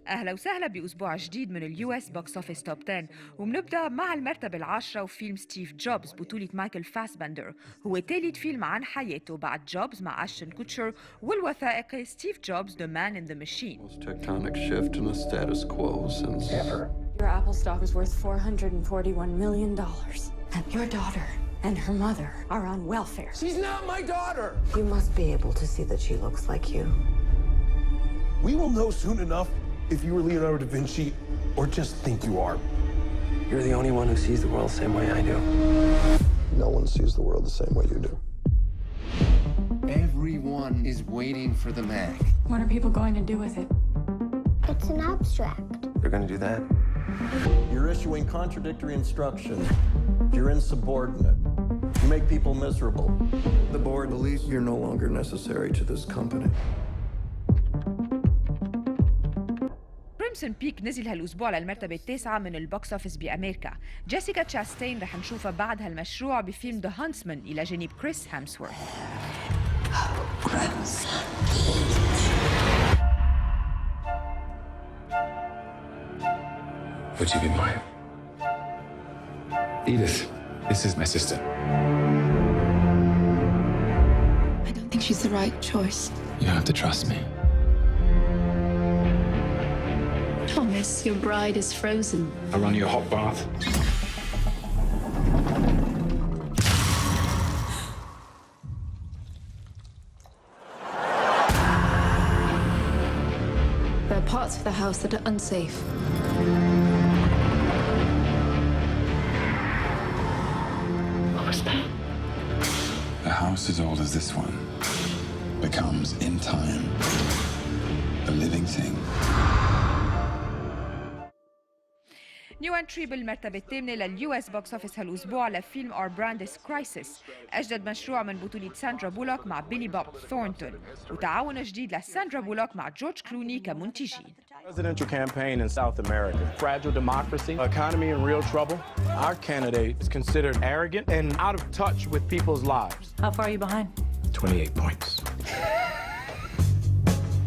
أهلا وسهلا بأسبوع جديد من اليو اس بوكس اوفيس توب 10، وبنبدأ مع المرتبة العاشرة وفيلم ستيف جوبز بطولة مايكل فاسبندر. هو ثالث فيلم عن حياته بعد جوبز مع أشتون كوتشر والوثائقي ستيف جوبز The Man in the Machine. Tectonic shift in the status quo since ever. Your Apple stock is worth $441 million, and your daughter and her mother are on welfare. She's not my daughter! You must be able to see that she looks like you. We will know soon enough if you were Leonardo da Vinci or just think you are. You're the only one who sees the world the same way I do. No one sees the world the same way you do. Everyone is waiting for the Mac. What are people going to do with it? It's an abstract. They're gonna do that? You're issuing contradictory instructions. You're insubordinate. You make people miserable. The board believes you're no longer necessary to this company. كريمسون بيك نزل هالأسبوع للمرتبة التاسعة من البوكس اوفيس بأمريكا. جيسيكا تشاستين رح نشوفها بعد هالمشروع بفيلم ذا هانتسمان إلى جانب كريس هامسورث. Would you be mine? Edith, this is my sister. I don't think she's the right choice. You have to trust me. Thomas, your bride is frozen. I'll run you a hot bath. There are parts of the house that are unsafe. What was that? A house as old as this one becomes, in time, a living thing. نيو انتري بالمرتبة الثامنة لليو اس بوكس اوفيس هالأسبوع لفيلم Our Brand is Crisis، أجدد مشروع من بطولة ساندرا بولوك مع بيلي بوب ثورنتون، وتعاون جديد لساندرا بولوك مع جورج كلوني كمنتجين. Presidential campaign in South America. Fragile democracy, economy in real trouble. Our candidate is considered arrogant and out of touch with people's lives. How far are you behind? 28 points.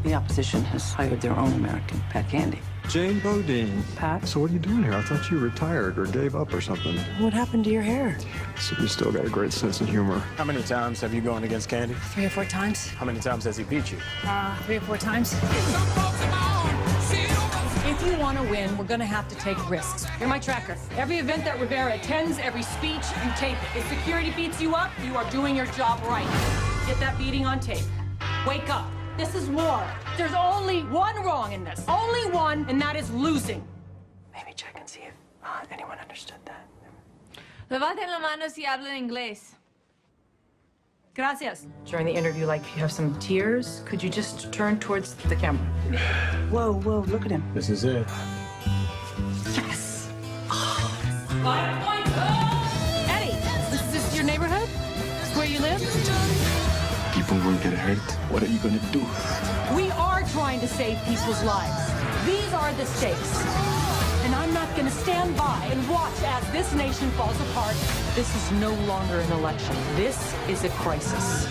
The opposition has hired their own American Pat Candy. Jane Bodine. Pat? So what are you doing here? I thought you retired or gave up or something. What happened to your hair? So you still got a great sense of humor. How many times have you gone against Candy? 3 or 4 times. How many times has he beat you? 3 or 4 times. If you want to win, we're going to have to take risks. You're my tracker. Every event that Rivera attends, every speech, you tape it. If security beats you up, you are doing your job right. Get that beating on tape. Wake up. This is war. There's only one wrong in this. Only one, and that is losing. Maybe check and see if anyone understood that. Levanten la mano si hablan inglés. Gracias. During the interview, like, if you have some tears, could you just turn towards the camera? Whoa, whoa, look at him. This is it. Yes. 5 points. Oh! Eddie, is this your neighborhood? This is where you live? People will get hurt. What are you gonna do? We are trying to save people's lives. These are the stakes. And I'm not going to stand by and watch as this nation falls apart. This is no longer an election. This is a crisis.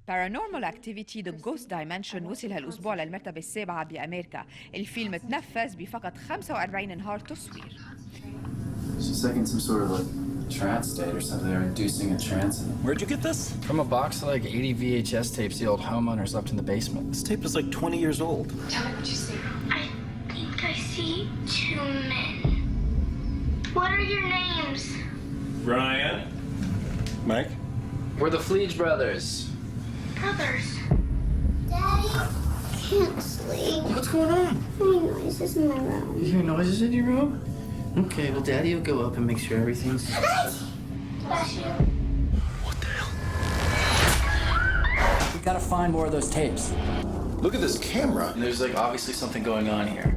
Paranormal Activity The Ghost Dimension وصل هالأسبوع للمرتبة السابعة بأمريكا. الفيلم تنفذ بفقط 45 نهار تصوير. She's like in some sort of like trance state or something. They're inducing a trance in it. Where'd you get this? From a box of like 80 VHS tapes the old homeowners left in the basement. This tape is like 20 years old. Tell me what you see. I think I see 2 men. What are your names? Brian. Mike. We're the Fleege brothers. Brothers. Daddy, I can't sleep. What's going on? Hearing noises in my room. You hear noises in your room? Okay, well, Daddy will go up and make sure everything's... Bless you. What the hell? We gotta find more of those tapes. Look at this camera. And there's like obviously something going on here.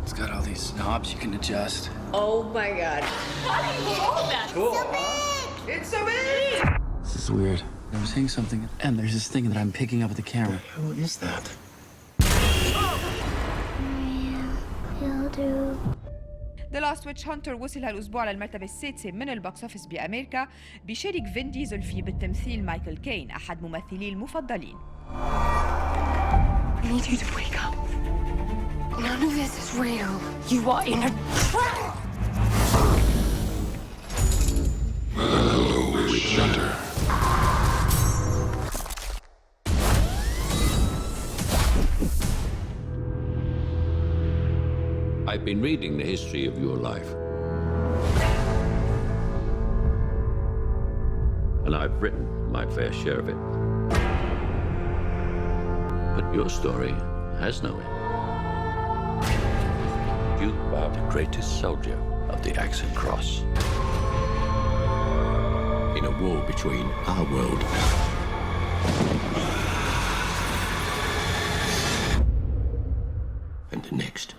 It's got all these knobs you can adjust. Oh my God. How do you hold that? Cool. So big. It's so big. This is weird. I was seeing something, and there's this thing that I'm picking up with the camera. What is that? He'll do. The Last Witch Hunter وصل هالأسبوع للمرتبة السادسة من البوكس اوفيس بأمريكا، بيشارك فين ديزل فيه بالتمثيل مايكل كين أحد ممثلي المفضلين. I need you to wake up. None of this is real. You are in a trap. Hello, witch hunter. I've been reading the history of your life. And I've written my fair share of it. But your story has no end. You are the greatest soldier of the Axe and Cross. In a war between our world and the next.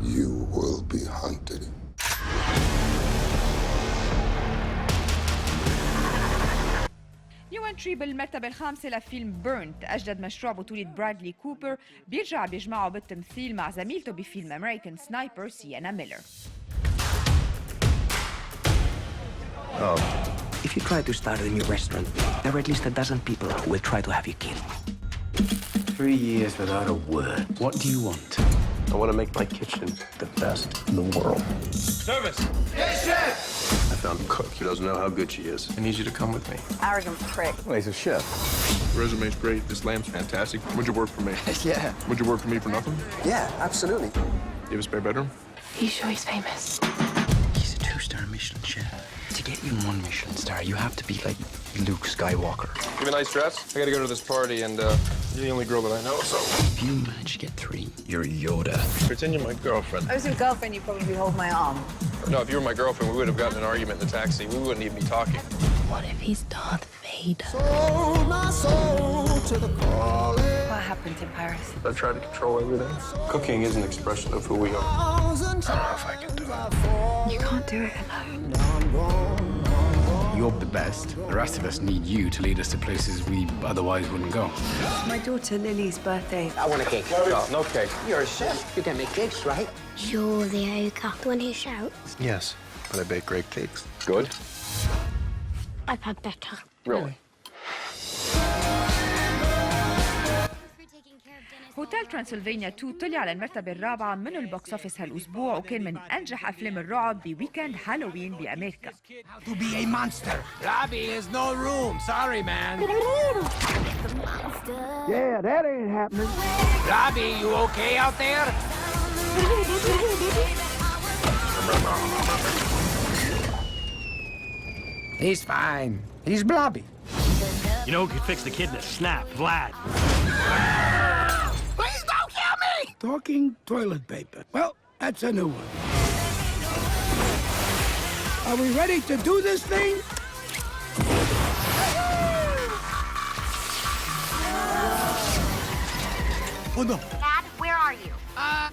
You will be hunted. نيو انتري بالمرتبة الخامسة لفيلم بيرنت، أجدد مشروع بطولة برادلي كوبر بيرجع بيجمعه بالتمثيل مع زميلته بفيلم أمريكان سنايبر سيانا ميلر. If you try to start a new restaurant, there are at least a dozen people who will try to have you killed. 3 years without a word. What do you want? I want to make my kitchen the best in the world. Service! Yes, chef! I found a cook who doesn't know how good she is. I need you to come with me. Arrogant prick. Well, he's a chef. Resume's great. This lamb's fantastic. Would you work for me? Yeah. Would you work for me for nothing? Yeah, absolutely. You have a spare bedroom? You sure he's famous? He's a 2-star Michelin chef. To get even 1 Michelin star, you have to be like Luke Skywalker. You have a nice dress? I gotta go to this party, and you're the only girl that I know, so... If you manage to get 3, you're Yoda. Pretend you're my girlfriend. I was your girlfriend, you'd probably hold my arm. No, if you were my girlfriend, we would have gotten in an argument in the taxi. We wouldn't even be talking. What if he's Darth Vader? Sold my soul to the calling. What happened in Paris? I try to control everything. Cooking is an expression of who we are. I don't know if I can do it. You can't do it alone. You're the best. The rest of us need you to lead us to places we otherwise wouldn't go. My daughter Lily's birthday. I want a cake. No cake. You're a chef. You can make cakes, right? You're the ogre. The one who shouts. Yes, but I bake great cakes. Good? I've had better. Really? هوتيل ترانسلفانيا 2 طلع على المرتبة الرابعة من البوكس اوفيس هالأسبوع، وكان من أنجح أفلام الرعب بويكند هالوين بأمريكا. To be a monster. Lobby is no room. Sorry, man. Yeah, that ain't happening. Lobby, you okay out there? He's fine. He's blobby. You know who could fix the kid in a snap? Vlad. Please don't kill me! Talking toilet paper. Well, that's a new one. Are we ready to do this thing? Oh no. Dad, where are you?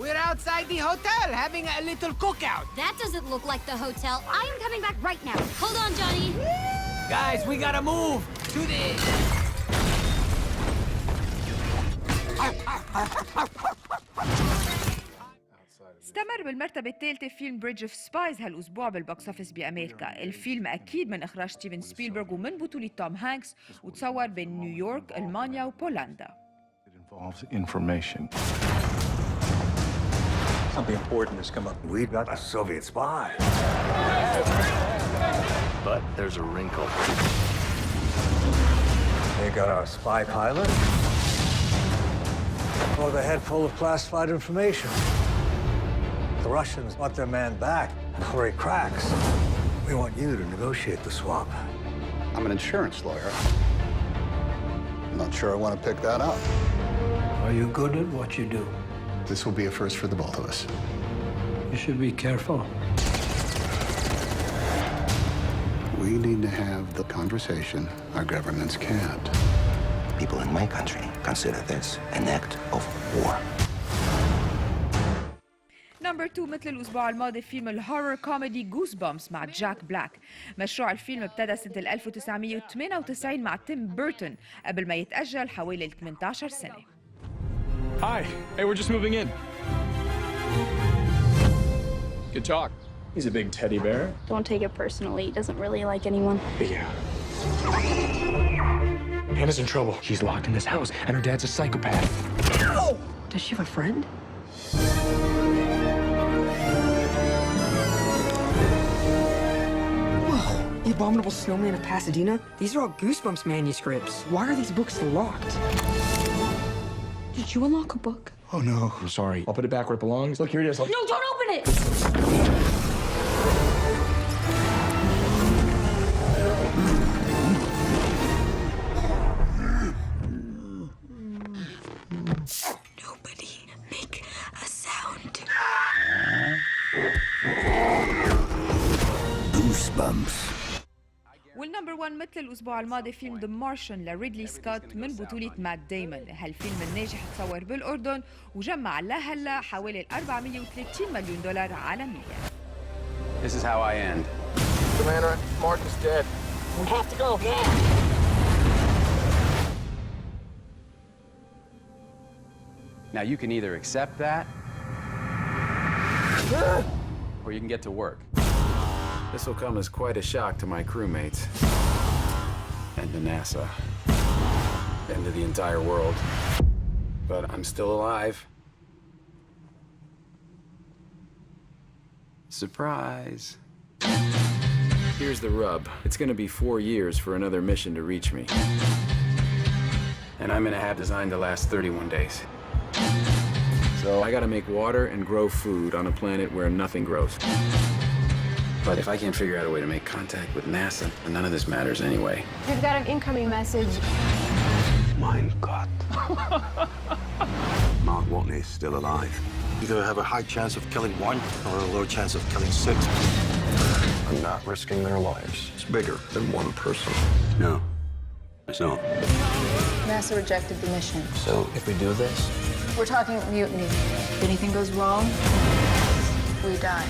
We're outside the hotel having a little cookout. That doesn't look like the hotel. I am coming back right now. Hold on, Johnny. Guys, we gotta move. Do this. استمر بالمرتبة الثالثة فيلم Bridge of Spies هالأسبوع بالبوكس اوفيس بأمريكا. الفيلم أكيد من إخراج ستيفن سبيلبرغ ومن بطولة توم هانكس، وتصور بين نيويورك، ألمانيا وبولندا. Involves information. Something important has come up. We've got a Soviet spy. But there's a wrinkle. They got our spy pilot. Or the head full of classified information. The Russians want their man back before he cracks. We want you to negotiate the swap. I'm an insurance lawyer. I'm not sure I want to pick that up. Are you good at what you do? This will be a first for the both of us. You should be careful. We need to have the conversation our governments can't. People in my country consider this an act of war. نمبر 2 مثل الأسبوع الماضي فيلم الهورر كوميدي Goosebumps مع جاك بلاك. مشروع الفيلم ابتدى سنة 1998 مع تيم بيرتون قبل ما يتأجل حوالي 18 سنة. Hi. Hey, we're just moving in. Good talk. He's a big teddy bear. Don't take it personally. He doesn't really like anyone. Yeah. Hannah's in trouble. She's locked in this house, and her dad's a psychopath. Oh! Does she have a friend? Whoa! The Abominable Snowman of Pasadena? These are all Goosebumps manuscripts. Why are these books locked? Did you unlock a book? Oh, no. I'm sorry. I'll put it back where it belongs. Look, here it is. No, don't open it! Nobody make a sound. Goosebumps. والنمبر 1 مثل الأسبوع الماضي فيلم The Martian لريدلي سكوت من بطولة مات دايمون. هالفيلم الناجح تصور بالأردن وجمع لهلا حوالي 430 مليون دولار عالميا. This is how I end. Commander, Mark is dead. We have to go now. Now you can either accept that, or you can get to work. This will come as quite a shock to my crewmates. And to NASA. And to the entire world. But I'm still alive. Surprise. Here's the rub. It's gonna be 4 years for another mission to reach me. And I'm gonna have designed to last 31 days. So I gotta make water and grow food on a planet where nothing grows. But if I can't figure out a way to make contact with NASA, then none of this matters anyway. We've got an incoming message. Mein Gott. Mark Watney is still alive. You either have a high chance of killing one or a low chance of killing 6. I'm not risking their lives. It's bigger than one person. No, it's not. NASA rejected the mission. So if we do this, We're talking mutiny. If anything goes wrong, we die.